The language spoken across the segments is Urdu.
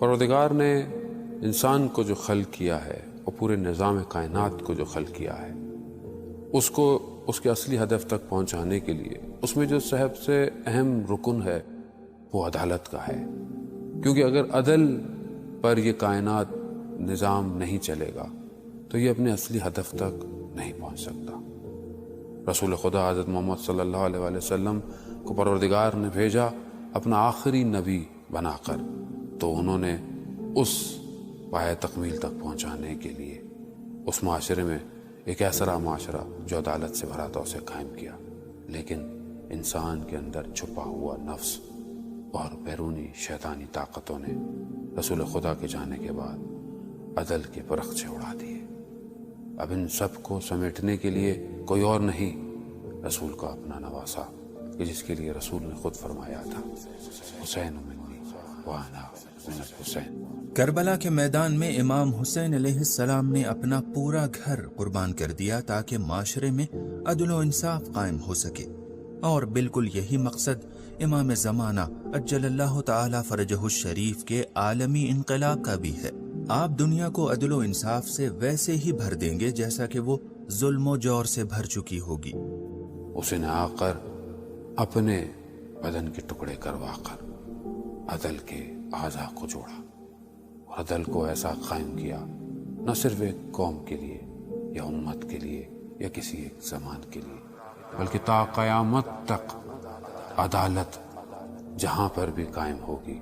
پروردگار نے انسان کو جو خلق کیا ہے اور پورے نظام کائنات کو جو خلق کیا ہے، اس کو اس کے اصلی ہدف تک پہنچانے کے لیے اس میں جو سب سے اہم رکن ہے وہ عدالت کا ہے، کیونکہ اگر عدل پر یہ کائنات نظام نہیں چلے گا تو یہ اپنے اصلی ہدف تک نہیں پہنچ سکتا۔ رسول خدا حضرت محمد صلی اللہ علیہ وآلہ وسلم کو پروردگار نے بھیجا اپنا آخری نبی بنا کر، تو انہوں نے اس پایہ تکمیل تک پہنچانے کے لیے اس معاشرے میں ایک ایسا معاشرہ جو عدالت سے بھرا تھا اسے قائم کیا، لیکن انسان کے اندر چھپا ہوا نفس اور بیرونی شیطانی طاقتوں نے رسول خدا کے جانے کے بعد عدل کے پرخچے اڑا دیے۔ اب ان سب کو سمیٹنے کے لیے کوئی اور نہیں رسول کا اپنا نواسا، کہ جس کے لیے رسول نے خود فرمایا تھا حسین منی وانا من الحسین۔ کربلا کے میدان میں امام حسین علیہ السلام نے اپنا پورا گھر قربان کر دیا تاکہ معاشرے میں عدل و انصاف قائم ہو سکے، اور بالکل یہی مقصد امام زمانہ عجل اللہ تعالی فرجہ الشریف کے عالمی انقلاب کا بھی ہے۔ آپ دنیا کو عدل و انصاف سے ویسے ہی بھر دیں گے جیسا کہ وہ ظلم و جور سے بھر چکی ہوگی۔ اس نے آ کر اپنے بدن کے ٹکڑے کروا کر عدل کے اعضاء کو جوڑا اور عدل کو ایسا قائم کیا، نہ صرف ایک قوم کے لیے یا امت کے لیے یا کسی ایک زمان کے لیے، بلکہ تا قیامت تک عدالت جہاں پر بھی قائم ہوگی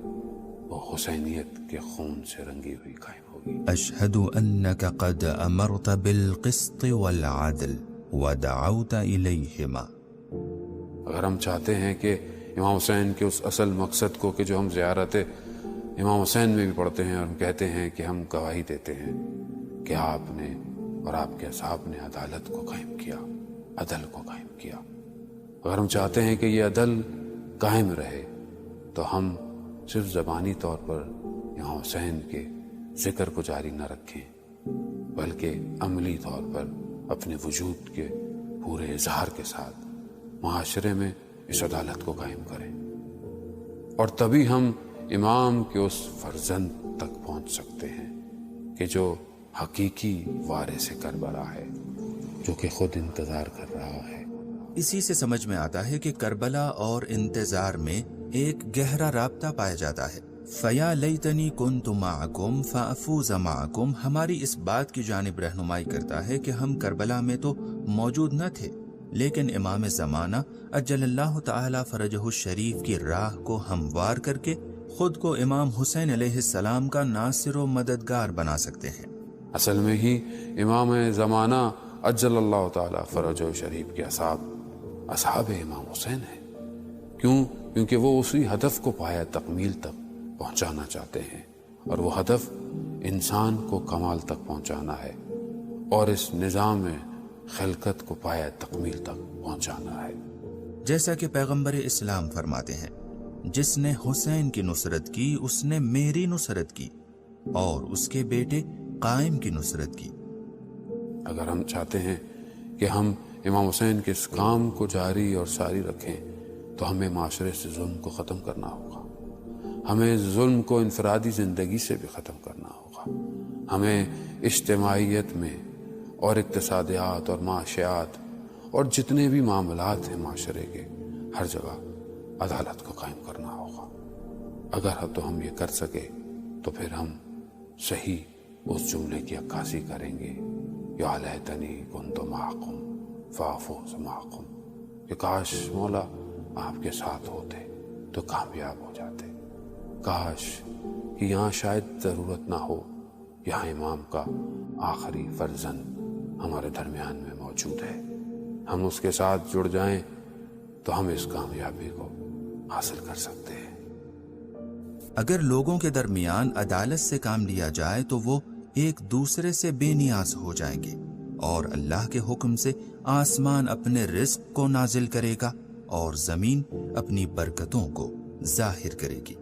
وہ حسینیت کے خون سے رنگی ہوئی قائم ہوگی۔ اشہد انک قد امرت بالقسط والعدل ودعوت الیہما۔ اگر ہم چاہتے ہیں کہ امام حسین کے اس اصل مقصد کو کہ جو ہم زیارت امام حسین میں بھی پڑھتے ہیں اور ہم کہتے ہیں کہ ہم گواہی دیتے ہیں کہ آپ نے اور آپ کے اصحاب نے عدالت کو قائم کیا، عدل کو قائم کیا، اگر ہم چاہتے ہیں کہ یہ عدل قائم رہے تو ہم صرف زبانی طور پر امام حسین کے ذکر کو جاری نہ رکھیں، بلکہ عملی طور پر اپنے وجود کے پورے اظہار کے ساتھ معاشرے میں اس عدالت کو قائم کریں، اور تبھی ہم امام کے اس فرزند تک پہنچ سکتے ہیں کہ جو حقیقی وارث کربلا ہے، جو کہ خود انتظار کر رہا ہے۔ اسی سے سمجھ میں آتا ہے کہ کربلا اور انتظار میں ایک گہرا رابطہ پایا جاتا ہے۔ فَيَا لَيْتَنِي كُنْتُ مَعَكُمْ فَأَفُوزَ مَعَكُمْ ہماری اس بات کی جانب رہنمائی کرتا ہے کہ ہم کربلا میں تو موجود نہ تھے، لیکن امام زمانہ عجل اللہ تعالی فرجہ الشریف کی راہ کو ہموار کر کے خود کو امام حسین علیہ السلام کا ناصر و مددگار بنا سکتے ہیں۔ اصل میں ہی امام زمانہ عجل اللہ تعالی فرجہ الشریف کے اصحاب امام حسین ہیں۔ کیونکہ وہ اسی ہدف کو پایا تکمیل تک پہنچانا چاہتے ہیں، اور وہ ہدف انسان کو کمال تک پہنچانا ہے اور اس نظام خلقت کو پایا تکمیل تک پہنچانا ہے۔ جیسا کہ پیغمبر اسلام فرماتے ہیں، جس نے حسین کی نصرت کی اس نے میری نصرت کی، اور اس کے بیٹے قائم کی نصرت کی۔ اگر ہم چاہتے ہیں کہ ہم امام حسین کے اس کام کو جاری اور ساری رکھیں تو ہمیں معاشرے سے ظلم کو ختم کرنا ہوگا، ہمیں ظلم کو انفرادی زندگی سے بھی ختم کرنا ہوگا، ہمیں اجتماعیت میں اور اقتصادیات اور معاشیات اور جتنے بھی معاملات ہیں معاشرے کے ہر جگہ عدالت کو قائم کرنا ہوگا۔ اگر تو ہم یہ کر سکے تو پھر ہم صحیح اس جملے کی عکاسی کریں گے، یا لیتنی کنت معکم فافوز معکم، کہ کاش مولا آپ کے ساتھ ہوتے تو کامیاب ہو جاتے، کاش کہ یہاں شاید ضرورت نہ ہو، یہاں امام کا آخری فرزند ہمارے درمیان میں موجود ہے، ہم اس کے ساتھ جڑ جائیں تو ہم اس کامیابی کو حاصل کر سکتے ہیں۔ اگر لوگوں کے درمیان عدالت سے کام لیا جائے تو وہ ایک دوسرے سے بے نیاز ہو جائیں گے، اور اللہ کے حکم سے آسمان اپنے رزق کو نازل کرے گا اور زمین اپنی برکتوں کو ظاہر کرے گی۔